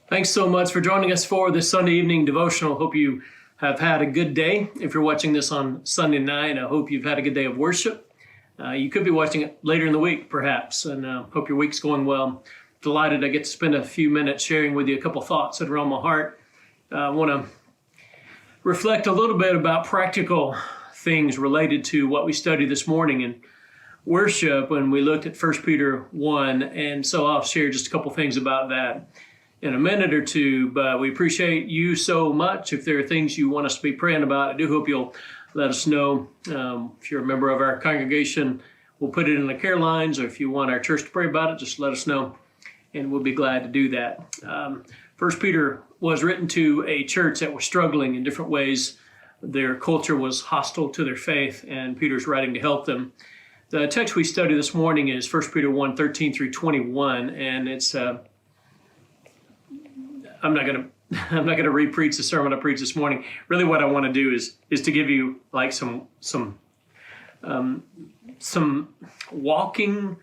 Thanks so much for joining us for this Sunday evening devotional. Hope you have had a good day. If you're watching this on Sunday night, I hope you've had a good day of worship. You could be watching it later in the week, perhaps, and hope your week's going well. Delighted I get to spend a few minutes sharing with you a couple thoughts that are on my heart. I want to reflect a little bit about practical things related to what we studied this morning in worship when we looked at 1 Peter 1, and so I'll share just a couple things about that in a minute or two, but we appreciate you so much. If there are things you want us to be praying about, I do hope you'll let us know. If you're a member of our congregation, we'll put it in the care lines, or if you want our church to pray about it, just let us know, and we'll be glad to do that. 1 Peter was written to a church that was struggling in different ways. Their culture was hostile to their faith, and Peter's writing to help them. The text we study this morning is 1 Peter 1, 13 through 21, and it's I'm not gonna re-preach the sermon I preached this morning. Really, what I want to do is to give you like some walking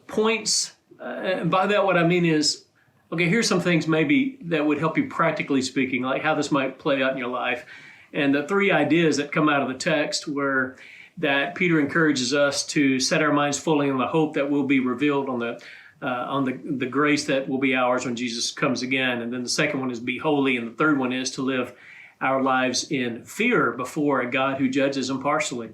points. And by that, what I mean is, okay, here's some things maybe that would help you practically speaking, like how this might play out in your life. And the three ideas that come out of the text were that Peter encourages us to set our minds fully on the hope that will be revealed on the grace that will be ours when Jesus comes again. And then the second one is be holy. And the third one is to live our lives in fear before a God who judges impartially.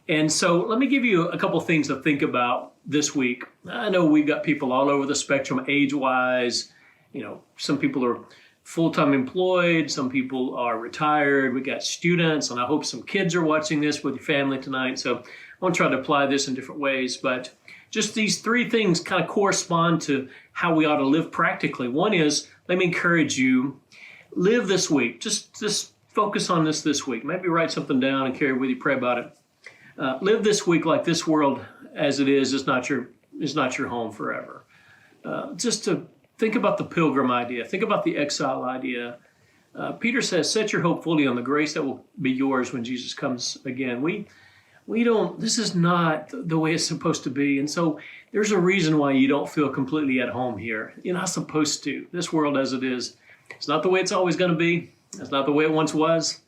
And so let me give you a couple things to think about this week. I know we've got people all over the spectrum age-wise. You know, some people are full-time employed. Some people are retired. We got students, and I hope some kids are watching this with your family tonight. So I want to try to apply this in different ways, but just these three things kind of correspond to how we ought to live practically. One is, let me encourage you, live this week. Just focus on this week. Maybe write something down and carry it with you, pray about it. Live this week like this world as it is not your home forever. Just to think about the pilgrim idea. Think about the exile idea. Peter says, set your hope fully on the grace that will be yours when Jesus comes again. This is not the way it's supposed to be. And so there's a reason why you don't feel completely at home here. You're not supposed to. This world as it is, it's not the way it's always going to be. It's not the way it once was.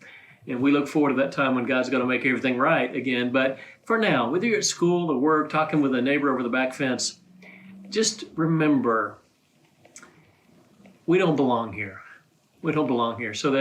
And we look forward to that time when God's going to make everything right again. But for now, whether you're at school or work, talking with a neighbor over the back fence, just remember, we don't belong here. We don't belong here. So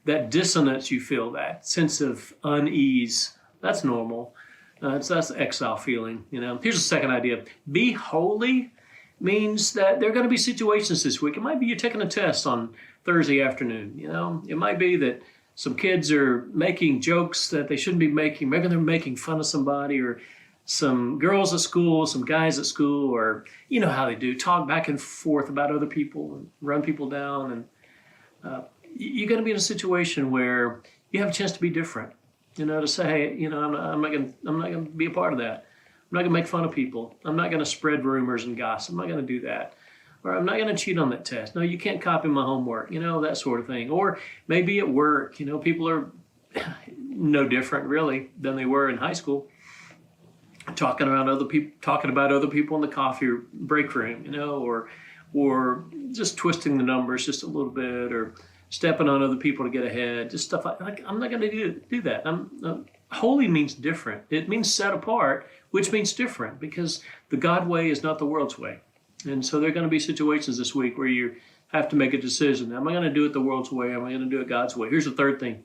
that dissonance you feel, that sense of unease, that's normal. That's the exile feeling. You know. Here's the second idea. Be holy means that there are going to be situations this week. It might be you're taking a test on Thursday afternoon. You know, it might be that some kids are making jokes that they shouldn't be making. Maybe they're making fun of somebody, or some girls at school, some guys at school, or you know how they do, talk back and forth about other people and run people down. And you're going to be in a situation where you have a chance to be different. You know, to say, hey, you know, I'm not going to be a part of that. I'm not going to make fun of people. I'm not going to spread rumors and gossip. I'm not going to do that. Or I'm not going to cheat on that test. No, you can't copy my homework. You know, that sort of thing. Or maybe at work, you know, people are no different really than they were in high school. Talking about other people in the coffee break room, you know, or just twisting the numbers just a little bit, or stepping on other people to get ahead, just stuff like I'm not going to do that. Holy means different. It means set apart, which means different, because the God way is not the world's way. And so there are going to be situations this week where you have to make a decision. Am I going to do it the world's way? Am I going to do it God's way? Here's the third thing,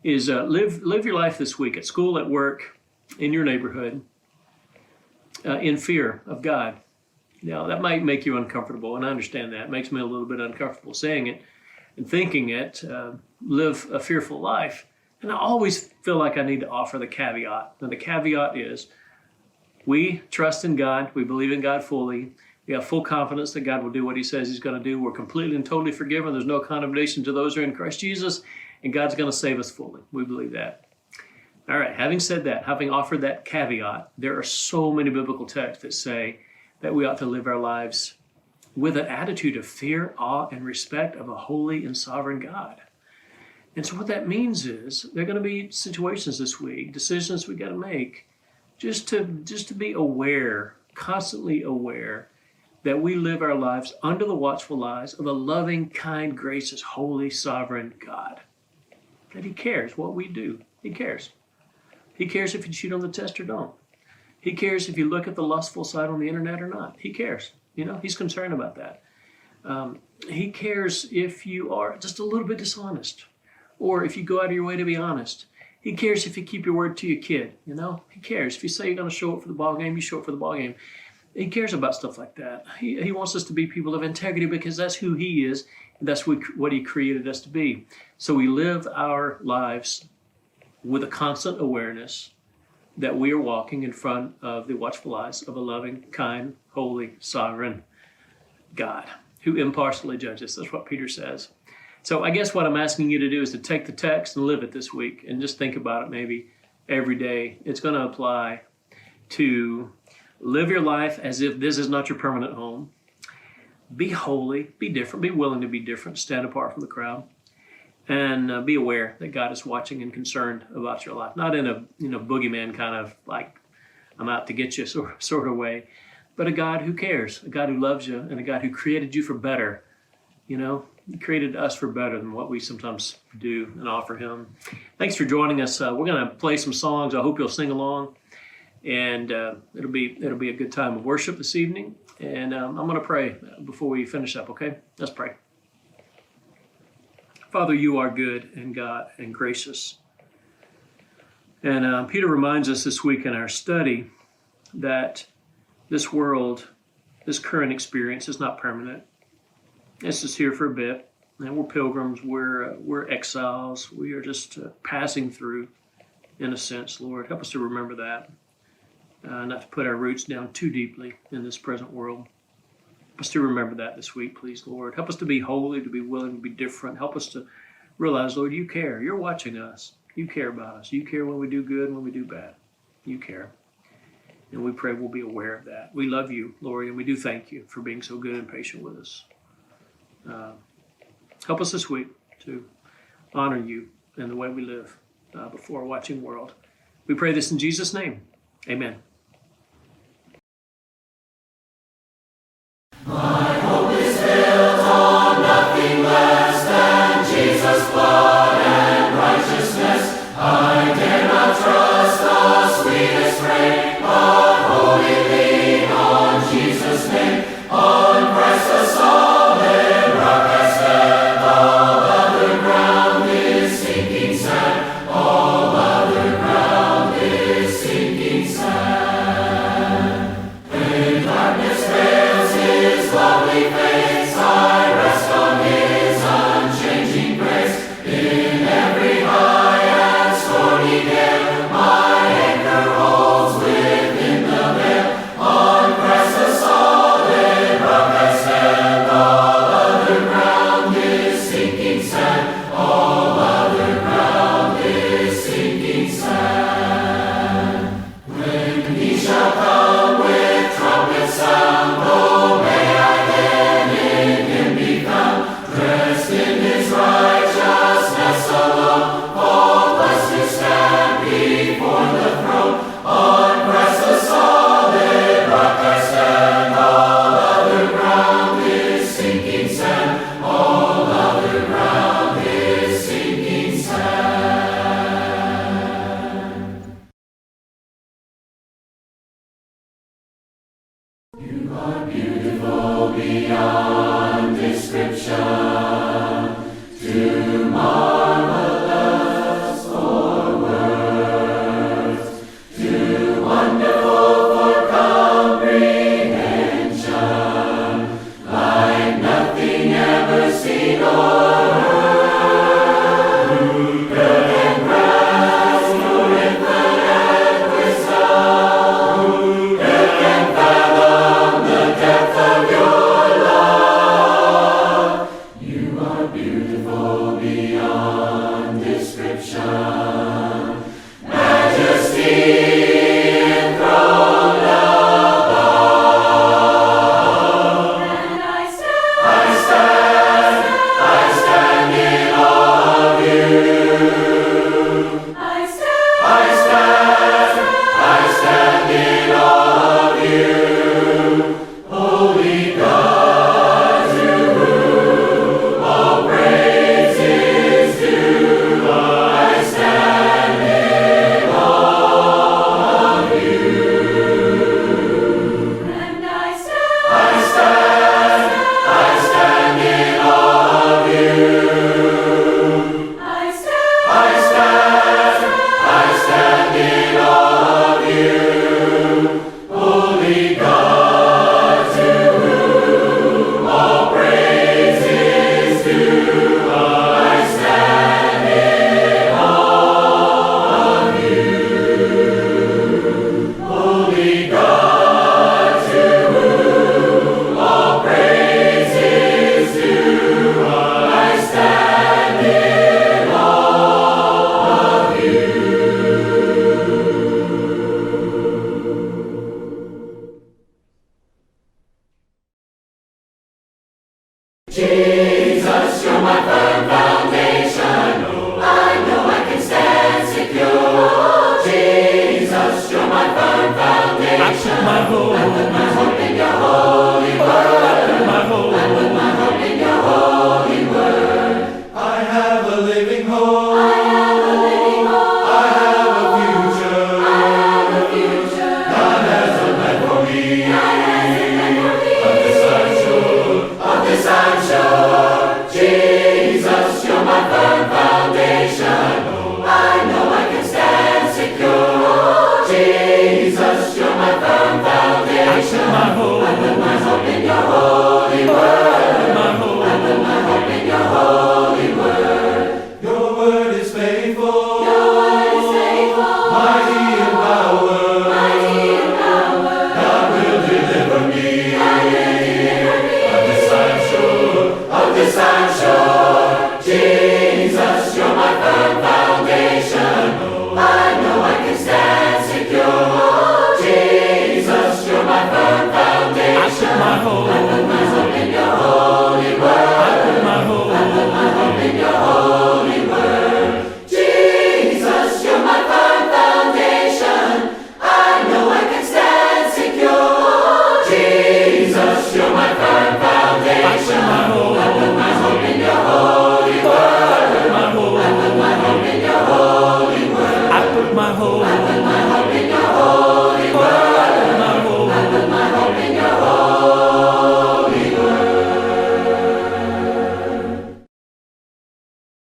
is live your life this week at school, at work, in your neighborhood, in fear of God. Now, that might make you uncomfortable, and I understand that. It makes me a little bit uncomfortable saying it and thinking it. Live a fearful life. And I always feel like I need to offer the caveat. And the caveat is, we trust in God. We believe in God fully. We have full confidence that God will do what he says he's going to do. We're completely and totally forgiven. There's no condemnation to those who are in Christ Jesus, and God's going to save us fully. We believe that. All right, having said that, having offered that caveat, there are so many biblical texts that say that we ought to live our lives with an attitude of fear, awe, and respect of a holy and sovereign God. And so what that means is there are going to be situations this week, decisions we got to make, just to be aware, constantly aware that we live our lives under the watchful eyes of a loving, kind, gracious, holy, sovereign God. That he cares what we do. He cares. He cares if you cheat on the test or don't. He cares if you look at the lustful side on the internet or not. He cares. He's concerned about that. He cares if you are just a little bit dishonest or if you go out of your way to be honest. He cares if you keep your word to your kid. He cares. If you say you're going to show up for the ball game, you show up for the ball game. He cares about stuff like that. He wants us to be people of integrity because that's who he is, and that's what he created us to be. So we live our lives with a constant awareness that we are walking in front of the watchful eyes of a loving, kind, holy, sovereign God who impartially judges. That's what Peter says. So I guess what I'm asking you to do is to take the text and live it this week and just think about it maybe every day. It's going to apply to live your life as if this is not your permanent home. Be holy, be different, be willing to be different, stand apart from the crowd, and be aware that God is watching and concerned about your life. Not in a boogeyman kind of like I'm out to get you sort of way, but a God who cares, a God who loves you, and a God who created you for better. He created us for better than what we sometimes do and offer him. Thanks for joining us. We're going to play some songs. I hope you'll sing along. And it'll be a good time of worship this evening. And I'm going to pray before we finish up, okay? Let's pray. Father, you are good and God and gracious. And Peter reminds us this week in our study that this world, this current experience is not permanent. It's just here for a bit. And we're pilgrims, we're exiles. We are just passing through, in a sense, Lord. Help us to remember that. Not to put our roots down too deeply in this present world. Help us to remember that this week, please, Lord. Help us to be holy, to be willing to be different. Help us to realize, Lord, you care. You're watching us. You care about us. You care when we do good and when we do bad. You care. And we pray we'll be aware of that. We love you, Lord, and we do thank you for being so good and patient with us. Help us this week to honor you in the way we live before a watching world. We pray this in Jesus' name. Amen. My hope is built on nothing less than Jesus' blood and righteousness. I dare not trust the sweetest frame, but wholly lean on Jesus' name. On Christ the solid rock I stand. All other ground is sinking sand. All other ground is sinking sand. When darkness veils his lovely face, I rest on his unchanging grace. In every high and stormy gale, my anchor holds within the veil. On Christ the solid rock I stand. All other ground is sinking sand. All other ground is sinking sand. When he shall come with trumpet sound, oh, may I then in him be found, dressed in his righteousness alone, faultless to stand before the throne. On Christ the solid rock I stand. All other ground is sinking sand. All other ground is sinking sand. You are beautiful beyond description, too marvelous for words, too wonderful for comprehension, like nothing ever seen or heard. Good and grass, your infinite wisdom, who can fathom the depth of your love? You are beautiful beyond description, majesty enthroned above. And I stand, Jesus, you're my firm foundation.